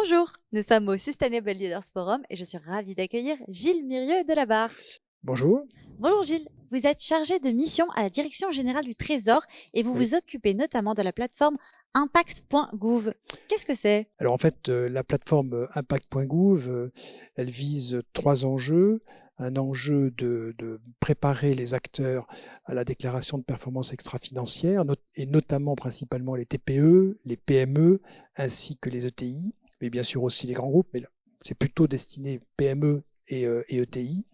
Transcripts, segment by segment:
Bonjour, nous sommes au Sustainable Leaders Forum et je suis ravie d'accueillir Gilles Mirieux de la Barre. Bonjour. Bonjour Gilles, vous êtes chargé de mission à la Direction générale du Trésor et vous Oui. vous occupez notamment de la plateforme impact.gouv. Qu'est-ce que c'est? Alors en fait, la plateforme impact.gouv, elle vise 3 enjeux. Un enjeu de préparer les acteurs à la déclaration de performance extra-financière, et notamment principalement les TPE, les PME, ainsi que les ETI, mais bien sûr aussi les grands groupes, mais là, c'est plutôt destiné PME et ETI.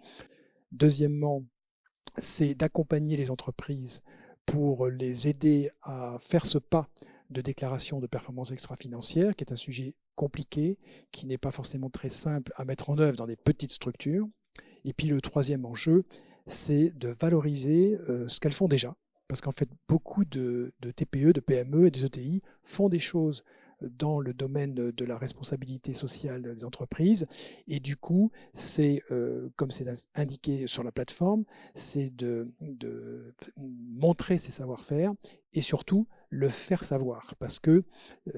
Deuxièmement, c'est d'accompagner les entreprises pour les aider à faire ce pas de déclaration de performance extra-financière, qui est un sujet compliqué, qui n'est pas forcément très simple à mettre en œuvre dans des petites structures. Et puis le troisième enjeu, c'est de valoriser ce qu'elles font déjà. Parce qu'en fait, beaucoup de TPE, de PME et des ETI font des choses dans le domaine de la responsabilité sociale des entreprises. Et du coup, c'est, comme c'est indiqué sur la plateforme, c'est de montrer ses savoir-faire et surtout le faire savoir. Parce que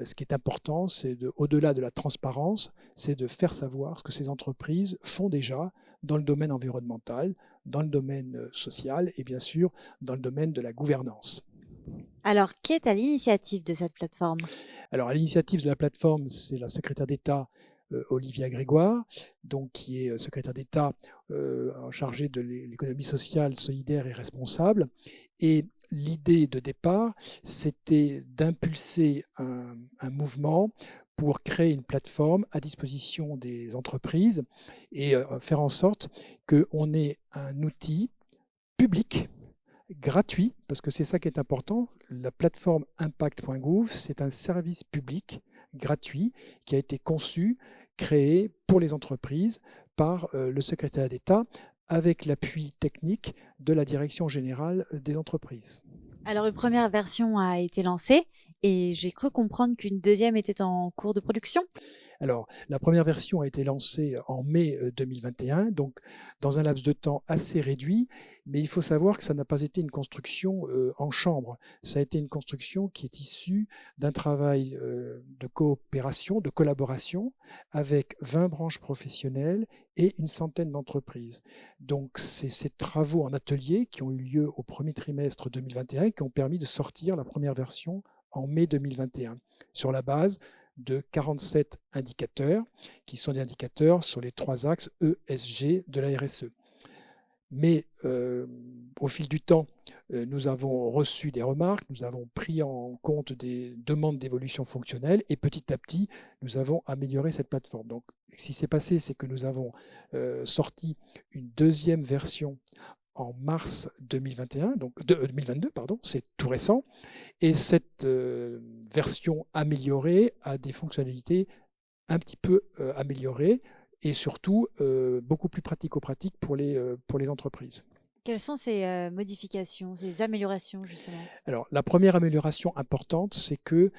ce qui est important, c'est au-delà de la transparence, c'est de faire savoir ce que ces entreprises font déjà dans le domaine environnemental, dans le domaine social et bien sûr dans le domaine de la gouvernance. Alors, qui est à l'initiative de cette plateforme? Alors, à l'initiative de la plateforme, c'est la secrétaire d'État Olivia Grégoire, donc, qui est secrétaire d'État chargée de l'économie sociale, solidaire et responsable. Et l'idée de départ, c'était d'impulser un mouvement pour créer une plateforme à disposition des entreprises et faire en sorte qu'on ait un outil public gratuit, parce que c'est ça qui est important. La plateforme impact.gouv, c'est un service public gratuit qui a été conçu, créé pour les entreprises par le secrétaire d'État avec l'appui technique de la Direction générale des entreprises. Alors, une première version a été lancée et j'ai cru comprendre qu'une deuxième était en cours de production. Alors, la première version a été lancée en mai 2021, donc dans un laps de temps assez réduit, mais il faut savoir que ça n'a pas été une construction en chambre. Ça a été une construction qui est issue d'un travail de coopération, de collaboration avec 20 branches professionnelles et une centaine d'entreprises. Donc, c'est ces travaux en atelier qui ont eu lieu au premier trimestre 2021 qui ont permis de sortir la première version en mai 2021 sur la base de 47 indicateurs, qui sont des indicateurs sur les 3 axes ESG de la RSE. Mais au fil du temps, nous avons reçu des remarques, nous avons pris en compte des demandes d'évolution fonctionnelle et petit à petit, nous avons amélioré cette plateforme. Donc, ce qui s'est passé, c'est que nous avons sorti une deuxième version en mars 2021, donc 2022, pardon, c'est tout récent. Et cette version améliorée a des fonctionnalités un petit peu améliorées et surtout beaucoup plus pratico-pratiques pour les entreprises. Quelles sont ces modifications, ces améliorations justement? Alors, la première amélioration importante, c'est que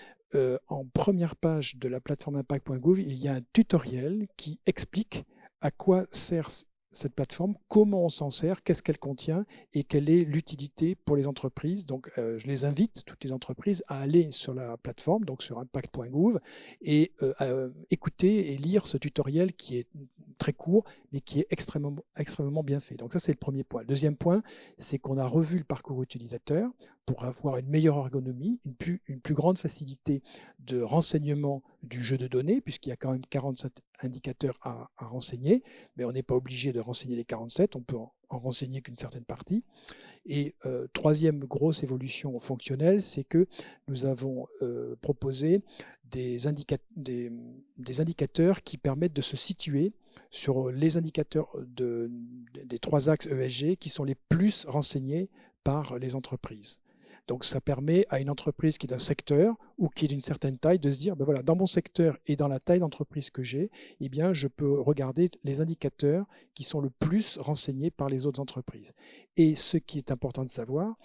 en première page de la plateforme impact.gouv, il y a un tutoriel qui explique à quoi sert cette plateforme, comment on s'en sert, qu'est-ce qu'elle contient et quelle est l'utilité pour les entreprises. Donc, je les invite, toutes les entreprises, à aller sur la plateforme, donc sur impact.gouv, et à écouter et lire ce tutoriel qui est très court, mais qui est extrêmement bien fait. Donc ça, c'est le premier point. Le deuxième point, c'est qu'on a revu le parcours utilisateur pour avoir une meilleure ergonomie, une plus grande facilité de renseignement du jeu de données, puisqu'il y a quand même 47 indicateurs à renseigner, mais on n'est pas obligé de renseigner les 47, on peut en renseigner qu'une certaine partie. Et troisième grosse évolution fonctionnelle, c'est que nous avons proposé des indicateurs qui permettent de se situer sur les indicateurs des 3 axes ESG qui sont les plus renseignés par les entreprises. Donc ça permet à une entreprise qui est d'un secteur ou qui est d'une certaine taille de se dire, ben voilà, dans mon secteur et dans la taille d'entreprise que j'ai, eh bien, je peux regarder les indicateurs qui sont le plus renseignés par les autres entreprises. Et ce qui est important de savoir,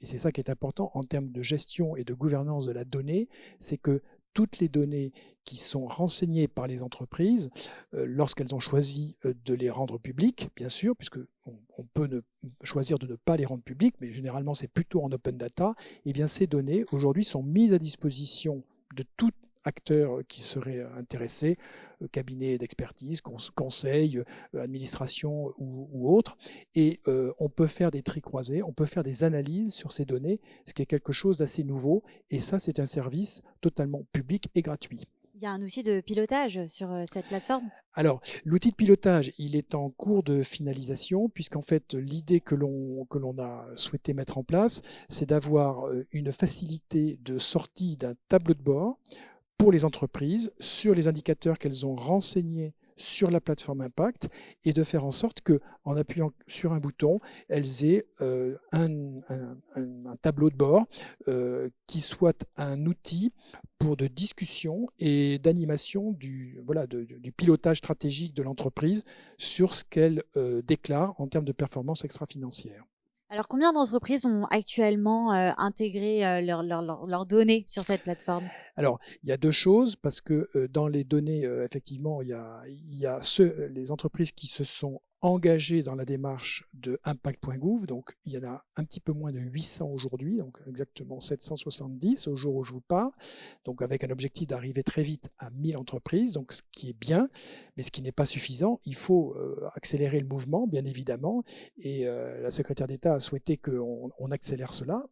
et c'est ça qui est important en termes de gestion et de gouvernance de la donnée, c'est que toutes les données qui sont renseignées par les entreprises, lorsqu'elles ont choisi de les rendre publiques, bien sûr, puisque on peut choisir de ne pas les rendre publiques, mais généralement c'est plutôt en open data, et bien ces données aujourd'hui sont mises à disposition de toute acteurs qui seraient intéressés, cabinets d'expertise, conseils, administration ou autres. Et on peut faire des tris croisés, on peut faire des analyses sur ces données, ce qui est quelque chose d'assez nouveau. Et ça, c'est un service totalement public et gratuit. Il y a un outil de pilotage sur cette plateforme? Alors, l'outil de pilotage, il est en cours de finalisation, puisqu'en fait, l'idée que l'on a souhaité mettre en place, c'est d'avoir une facilité de sortie d'un tableau de bord pour les entreprises sur les indicateurs qu'elles ont renseignés sur la plateforme Impact et de faire en sorte que, en appuyant sur un bouton, elles aient un tableau de bord qui soit un outil pour de discussion et d'animation du pilotage stratégique de l'entreprise sur ce qu'elle déclare en termes de performance extra-financière. Alors, combien d'entreprises ont actuellement intégré leurs données sur cette plateforme? Alors, il y a deux choses, parce que dans les données, effectivement, il y a les entreprises qui se sont engagées dans la démarche de impact.gouv, donc il y en a un petit peu moins de 800 aujourd'hui, donc exactement 770 au jour où je vous parle, donc avec un objectif d'arriver très vite à 1000 entreprises, donc ce qui est bien, mais ce qui n'est pas suffisant. Il faut accélérer le mouvement, bien évidemment, et la secrétaire d'État a souhaité qu'on accélère cela.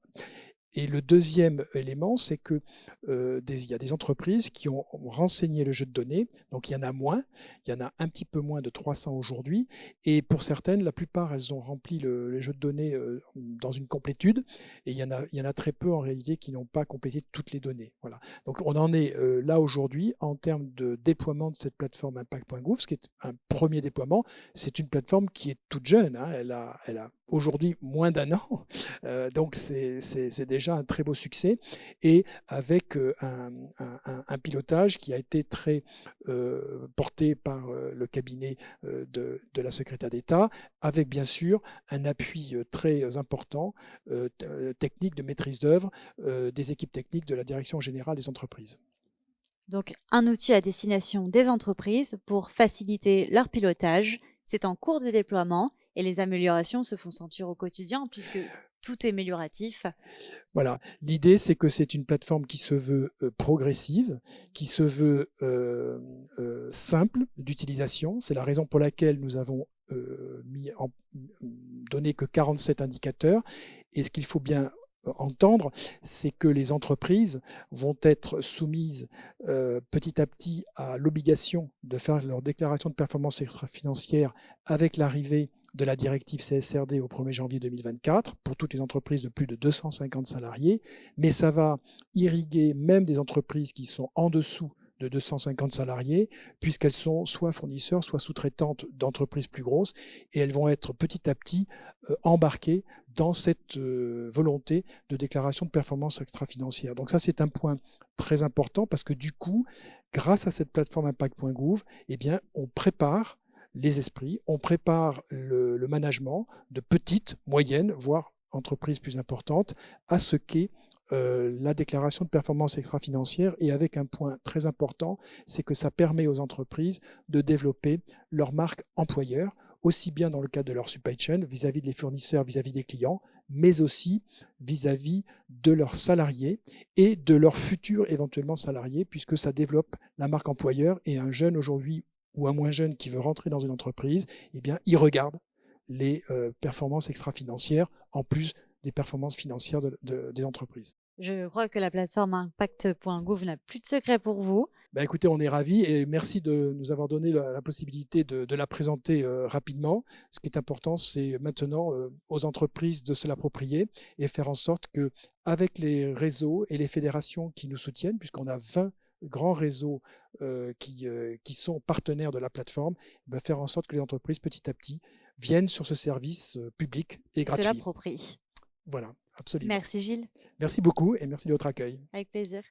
Et le deuxième élément, c'est que il y a des entreprises qui ont renseigné le jeu de données, donc il y en a moins, il y en a un petit peu moins de 300 aujourd'hui, et pour certaines, la plupart, elles ont rempli le jeu de données dans une complétude, et il y en a très peu en réalité qui n'ont pas complété toutes les données. Voilà. Donc on en est là aujourd'hui en termes de déploiement de cette plateforme impact.gouv, ce qui est un premier déploiement. C'est une plateforme qui est toute jeune, hein, elle a aujourd'hui moins d'un an, donc c'est déjà un très beau succès, et avec un pilotage qui a été très porté par le cabinet de la secrétaire d'État, avec bien sûr un appui très important technique de maîtrise d'œuvre des équipes techniques de la Direction générale des entreprises. Donc, un outil à destination des entreprises pour faciliter leur pilotage. C'est en cours de déploiement et les améliorations se font sentir au quotidien puisque tout est amélioratif. Voilà, l'idée c'est que c'est une plateforme qui se veut progressive, qui se veut simple d'utilisation. C'est la raison pour laquelle nous avons donné que 47 indicateurs. Et ce qu'il faut bien entendre, c'est que les entreprises vont être soumises petit à petit à l'obligation de faire leur déclaration de performance extra-financière avec l'arrivée de la directive CSRD au 1er janvier 2024 pour toutes les entreprises de plus de 250 salariés, mais ça va irriguer même des entreprises qui sont en dessous de 250 salariés, puisqu'elles sont soit fournisseurs, soit sous-traitantes d'entreprises plus grosses, et elles vont être petit à petit embarquées dans cette volonté de déclaration de performance extra-financière. Donc ça, c'est un point très important, parce que du coup, grâce à cette plateforme impact.gouv, eh bien, on prépare les esprits, on prépare le management de petites, moyennes, voire entreprises plus importantes à ce qu'est la déclaration de performance extra-financière, et avec un point très important, c'est que ça permet aux entreprises de développer leur marque employeur, aussi bien dans le cadre de leur supply chain, vis-à-vis des fournisseurs, vis-à-vis des clients, mais aussi vis-à-vis de leurs salariés et de leurs futurs éventuellement salariés, puisque ça développe la marque employeur. Et un jeune aujourd'hui ou un moins jeune qui veut rentrer dans une entreprise, eh bien, il regarde les performances extra-financières en plus des performances financières des entreprises. Je crois que la plateforme impact.gouv n'a plus de secret pour vous. Ben écoutez, on est ravis, et merci de nous avoir donné la possibilité de la présenter rapidement. Ce qui est important, c'est maintenant aux entreprises de se l'approprier et faire en sorte que, avec les réseaux et les fédérations qui nous soutiennent, puisqu'on a 20 grands réseaux qui sont partenaires de la plateforme, ben faire en sorte que les entreprises, petit à petit, viennent sur ce service public et Se gratuit. l'approprie. Voilà, absolument. Merci Gilles, Merci beaucoup, et merci de votre accueil. avec plaisir.